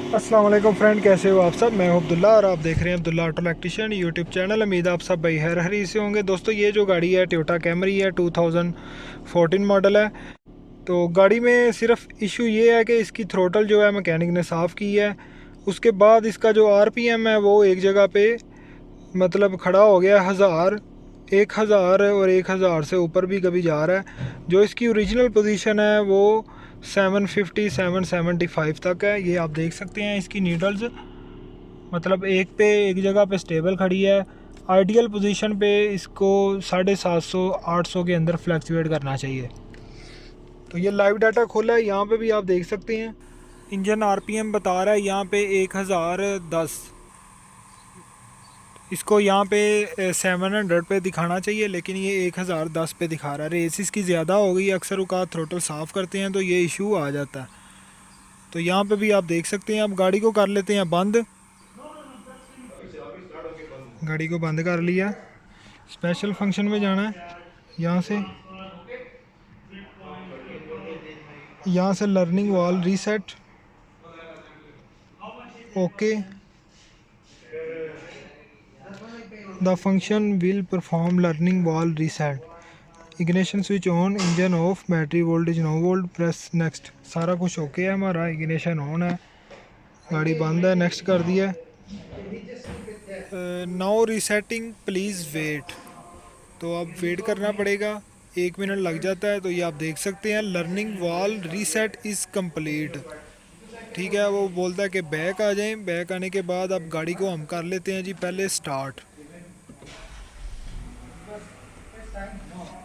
अस्सलाम वालेकुम फ्रेंड, कैसे हो आप सब। मैं हूं अब्दुल्ला और आप देख रहे हैं Abdullah auto electrician YouTube channel. उम्मीद है आप सब भाई हैर हरी से होंगे। दोस्तों, ये जो गाड़ी है टोयोटा कैमरी है, 2014 मॉडल है। तो गाड़ी में सिर्फ इशू ये है कि इसकी थ्रोटल जो है मैकेनिक ने साफ़ की है। उसके बाद इसका जो आरपीएम है वो एक जगह पे मतलब खड़ा हो गया 1000, 1000 और 1000 से ऊपर भी कभी जा रहा है। जो इसकी ओरिजिनल पोजीशन है वो 750 775 तक है। ये आप देख सकते हैं इसकी नीडल्स, मतलब एक जगह पे स्टेबल खड़ी है। आइडियल पोजीशन पे इसको 750 800 के अंदर फ्लैक्चुएट करना चाहिए। तो ये लाइव डाटा खोला है, यहाँ पे भी आप देख सकते हैं। इंजन आरपीएम बता रहा है यहाँ पे 1010। इसको यहाँ पे 700 पे दिखाना चाहिए, लेकिन ये 1010 पे दिखा रहा है। रेस इसकी ज़्यादा हो गई, अक्सर औक़ात थ्रोटल साफ़ करते हैं तो ये इशू आ जाता है। तो यहाँ पे भी आप देख सकते हैं। अब गाड़ी को कर लेते हैं बंद। गाड़ी को बंद कर लिया। स्पेशल फंक्शन में जाना है। यहाँ से learning wall reset, okay. The function will perform learning wall reset, ignition switch on, engine of, battery voltage 9 volt, press next. सारा कुछ ओके है हमारा। इग्निशन ऑन है, गाड़ी बंद है, नेक्स्ट कर दिया। Now resetting please wait. तो अब वेट करना पड़ेगा, 1 मिनट लग जाता है। तो ये आप देख सकते हैं learning wall reset is complete. ठीक है, वो बोलता है कि बैक आ जाएं। बैक आने के बाद अब गाड़ी को हम कर लेते हैं जी पहले स्टार्ट।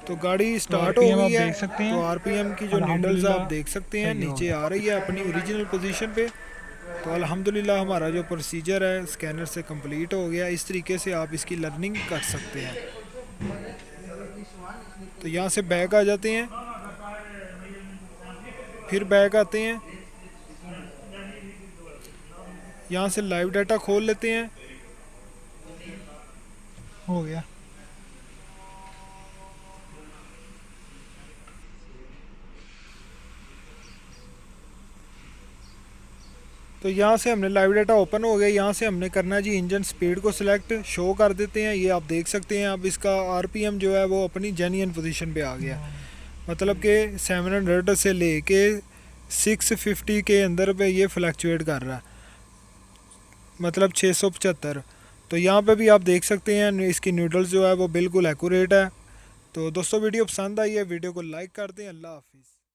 तो गाड़ी स्टार्ट हो गई है। तो आरपीएम की जो नीडल्स आप देख सकते हैं नीचे आ रही है अपनी ओरिजिनल पोजीशन पे। तो अल्हम्दुलिल्लाह हमारा जो प्रोसीजर है स्कैनर से कंप्लीट हो गया। इस तरीके से आप इसकी लर्निंग कर सकते हैं। तो यहाँ से बैक आ जाते हैं, फिर बैक आते हैं, यहाँ से लाइव डाटा खोल लेते हैं। हो गया। तो यहाँ से हमने लाइव डाटा ओपन हो गया। यहाँ से हमने करना है जी इंजन स्पीड को सिलेक्ट, शो कर देते हैं। ये आप देख सकते हैं अब इसका आरपीएम जो है वो अपनी जेन्युइन पोजीशन पे आ गया। मतलब कि 700 से लेके 650 के अंदर पे ये फ्लैक्चुएट कर रहा है, मतलब 675। तो यहाँ पे भी आप देख सकते हैं इसकी न्यूडल्स जो है वो बिल्कुल एक्यूरेट है। तो दोस्तों, वीडियो पसंद आई है, वीडियो को लाइक कर दें। अल्लाह हाफिज़।